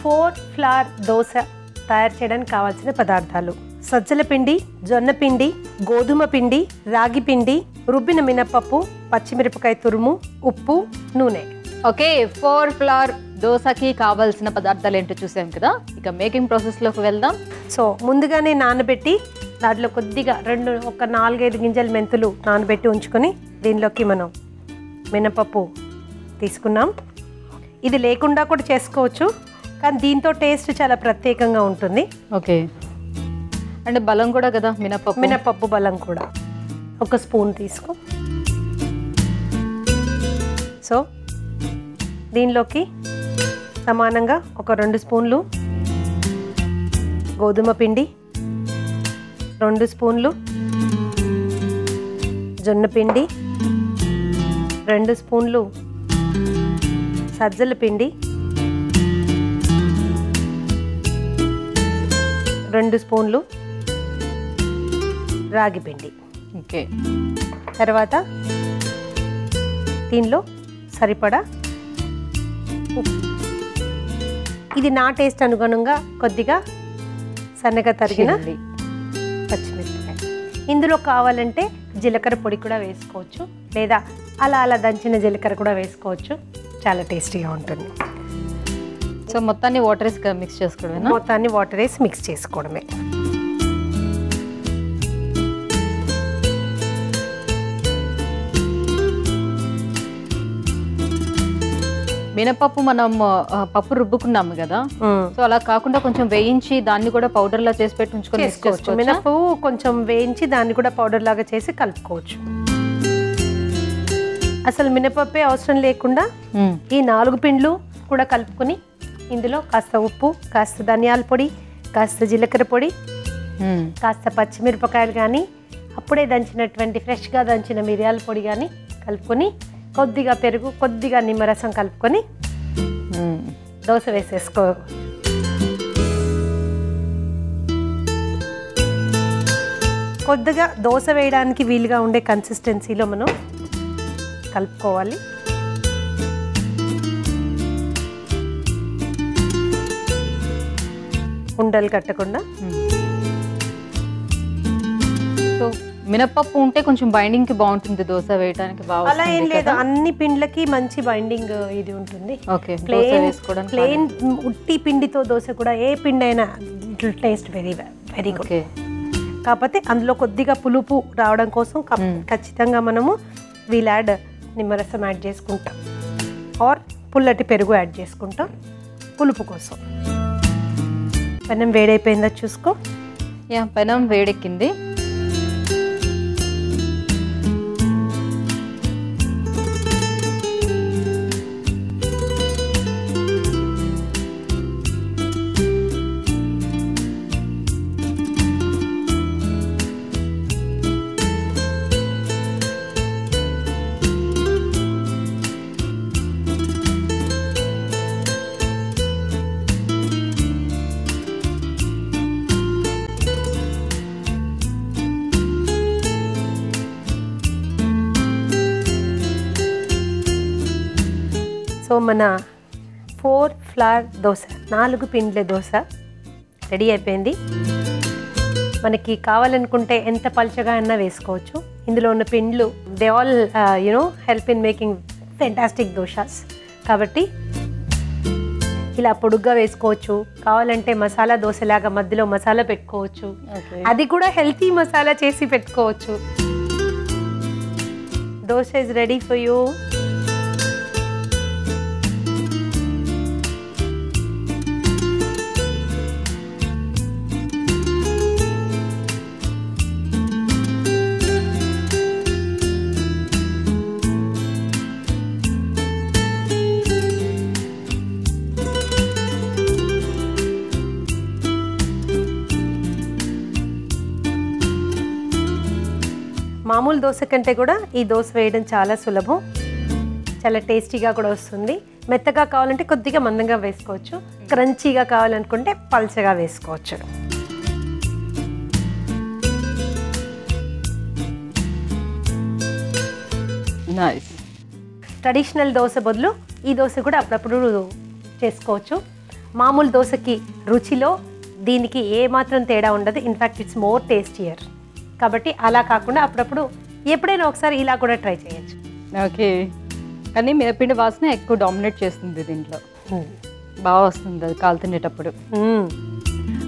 4 flour dosa తయారు చేయడానికి కావాల్సిన పదార్థాలు: సజ్జల పిండి, జొన్న పిండి, గోధుమ పిండి, రాగి పిండి, రుబ్బిన మినపప్పు, పచ్చిమిరపకాయ తురుము, ఉప్పు, నూనె. ఓకే, 4 ఫ్లవర్ దోశకి కావాల్సిన పదార్థాలు ఏంటో చూసాం కదా. ఇక మేకింగ్ ప్రాసెస్లోకి వెళ్దాం. సో ముందుగానే నానబెట్టి దాంట్లో కొద్దిగా ఒక 4-5 గింజల మెంతులు నానబెట్టి ఉంచుకొని దీనిలోకి మనం మినపప్పు తీసుకున్నాం. ఇది లేకుండా కూడా చేసుకోవచ్చు, కానీ దీంతో టేస్ట్ చాలా ప్రత్యేకంగా ఉంటుంది. ఓకే, అంటే బలం కూడా కదా మినపప్పు బలం కూడా. 1 స్పూన్ తీసుకో. సో దీనిలోకి సమానంగా ఒక 2 స్పూన్లు గోధుమ పిండి, 2 స్పూన్లు జొన్న పిండి, 2 స్పూన్లు సజ్జల పిండి, 2 స్పూన్లు రాగి పిండి. ఓకే, తర్వాత దీనిలో సరిపడా ఉప్పు. ఇది నా టేస్ట్ అనుగుణంగా కొద్దిగా సన్నగా తరిగిన పచ్చిమిరపకాయ. ఇందులో కావాలంటే జీలకర్ర పొడి కూడా వేసుకోవచ్చు, లేదా అలా దంచిన జీలకర్ర కూడా వేసుకోవచ్చు. చాలా టేస్టీగా ఉంటుంది. సో మొత్తాన్ని వాటర్ వేసి మిక్స్ చేసుకోవడమే. మొత్తాన్ని వాటర్ వేసి మిక్స్ చేసుకోవడమే. మినపప్పు మనం పప్పు రుబ్బుకున్నాము కదా, సో అలా కాకుండా కొంచెం వేయించి దాన్ని కూడా పౌడర్ లా చేసి పెట్టి ఉంచుకోవచ్చు. మినపప్పు కొంచెం వేయించి దాన్ని కూడా పౌడర్ లాగా చేసి కలుపుకోవచ్చు. అసలు మినపప్పే అవసరం లేకుండా ఈ 4 పిండ్లు కూడా కలుపుకొని ఇందులో కాస్త ఉప్పు, కాస్త ధనియాల పొడి, కాస్త జీలకర్ర పొడి, కాస్త పచ్చిమిరపకాయలు కానీ అప్పుడే దంచినటువంటి ఫ్రెష్గా దంచిన మిరియాల పొడి కానీ కలుపుకొని, కొద్దిగా పెరుగు, కొద్దిగా నిమ్మరసం కలుపుకొని దోశ వేసేసుకో. కొద్దిగా దోశ వేయడానికి వీలుగా ఉండే కన్సిస్టెన్సీలో మనం కలుపుకోవాలి. ఉండలు కట్టకుండా. సో మినపప్పు ఉంటే కొంచెం బైండింగ్ కి బాగుంటుంది, దోశ వేయడానికి బాగా. అలా ఏం లేదు, అన్ని పిండ్లకి మంచి బైండింగ్ ఇది ఉంటుంది. ఓకే, ప్లెయిన్ ఉట్టి పిండితో దోశ కూడా ఏ పిండి అయినా టేస్ట్ వెరీ గుడ్. కాకపోతే అందులో కొద్దిగా పులుపు రావడం కోసం ఖచ్చితంగా మనము వీల్ యాడ్ నిమ్మరసం యాడ్ చేసుకుంటాం, ఆర్ పుల్లటి పెరుగు యాడ్ చేసుకుంటాం పులుపు కోసం. పెనం వేడైపోయిందా చూసుకో. పెనం వేడెక్కింది. సో మన 4 ఫ్లవర్ దోశ, 4 పిండ్ల దోశ రెడీ అయిపోయింది. మనకి కావాలనుకుంటే ఎంత పల్చగా అయినా వేసుకోవచ్చు. ఇందులో ఉన్న పిండ్లు they all help in making fantastic dosas. కాబట్టి ఇలా పొడుగ్గా వేసుకోవచ్చు. కావాలంటే మసాలా దోశలాగా మధ్యలో మసాలా పెట్టుకోవచ్చు. అది కూడా హెల్తీ మసాలా చేసి పెట్టుకోవచ్చు. Dosa is ready for you. మామూలు దోశ కంటే కూడా ఈ దోశ వేయడం చాలా సులభం, చాలా టేస్టీగా కూడా వస్తుంది. మెత్తగా కావాలంటే కొద్దిగా మందంగా వేసుకోవచ్చు, క్రంచీగా కావాలనుకుంటే పల్చగా వేసుకోవచ్చు. నైస్. ట్రెడిషనల్ దోశ బదులు ఈ దోశ కూడా అప్పుడప్పుడు చేసుకోవచ్చు. మామూలు దోశకి రుచిలో దీనికి ఏ మాత్రం తేడా ఉండదు. In fact it's more tastier. కాబట్టి అలా కాకుండా అప్పుడప్పుడు ఎప్పుడైనా ఒకసారి ఇలా కూడా ట్రై చేయొచ్చు. ఓకే, కానీ మినపిండి వాసన ఎక్కువ డామినేట్ చేస్తుంది దీంట్లో. బాగా వస్తుంది అది కాలుతుండేటప్పుడు.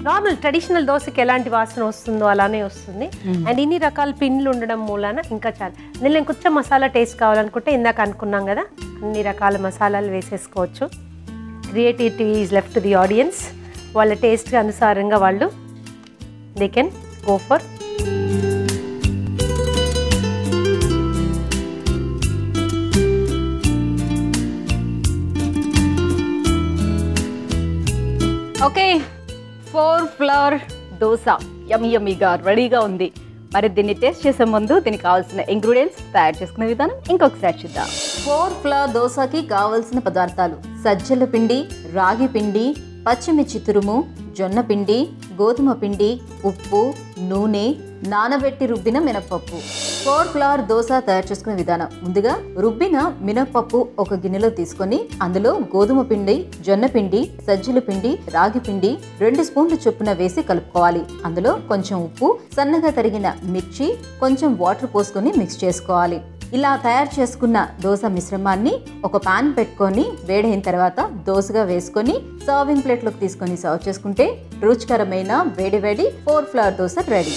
నార్మల్ ట్రెడిషనల్ దోశకి ఎలాంటి వాసన వస్తుందో అలానే వస్తుంది. అండ్ ఇన్ని రకాల పిండిలు ఉండడం మూలాన ఇంకా చాలా. దీనిలో ఇంకొంచెం మసాలా టేస్ట్ కావాలనుకుంటే ఇందాక అనుకున్నాం కదా, అన్ని రకాల మసాలాలు వేసేసుకోవచ్చు. Creativity is left to the audience. వాళ్ళ టేస్ట్ అనుసారంగా వాళ్ళు they can go for. Okay, 4 flour dosa యమ్మీగా రెడీగా ఉంది. మరి దీన్ని టేస్ట్ చేసే ముందు దీనికి కావాల్సిన ఇంగ్రీడియంట్స్ తయారు చేసుకునే విధానం ఇంకొకసారి చూద్దాం. 4 ఫ్లవర్ దోశకి కావాల్సిన పదార్థాలు: సజ్జల పిండి, రాగి పిండి, పచ్చిమిర్చి తురుము, జొన్న పిండి, గోధుమ పిండి, ఉప్పు, నూనె, నానబెట్టి రుబ్బిన మినపప్పు. 4 ఫ్లవర్ దోశ తయారు చేసుకునే విధానం: ముందుగా రుబ్బిన మినపప్పు ఒక గిన్నెలో తీసుకొని అందులో గోధుమ పిండి, జొన్న పిండి, సజ్జల పిండి, రాగి పిండి 2 స్పూన్లు చొప్పున వేసి కలుపుకోవాలి. అందులో కొంచెం ఉప్పు, సన్నగా తరిగిన మిర్చి, కొంచెం వాటర్ పోసుకొని మిక్స్ చేసుకోవాలి. ఇలా తయారు చేసుకున్న దోశ మిశ్రమాన్ని ఒక పాన్ పెట్టుకొని వేడైన తర్వాత దోశగా వేసుకొని సర్వింగ్ ప్లేట్లోకి తీసుకొని సర్వ్ చేసుకుంటే రుచికరమైన వేడి 4 ఫ్లవర్ దోశ రెడీ.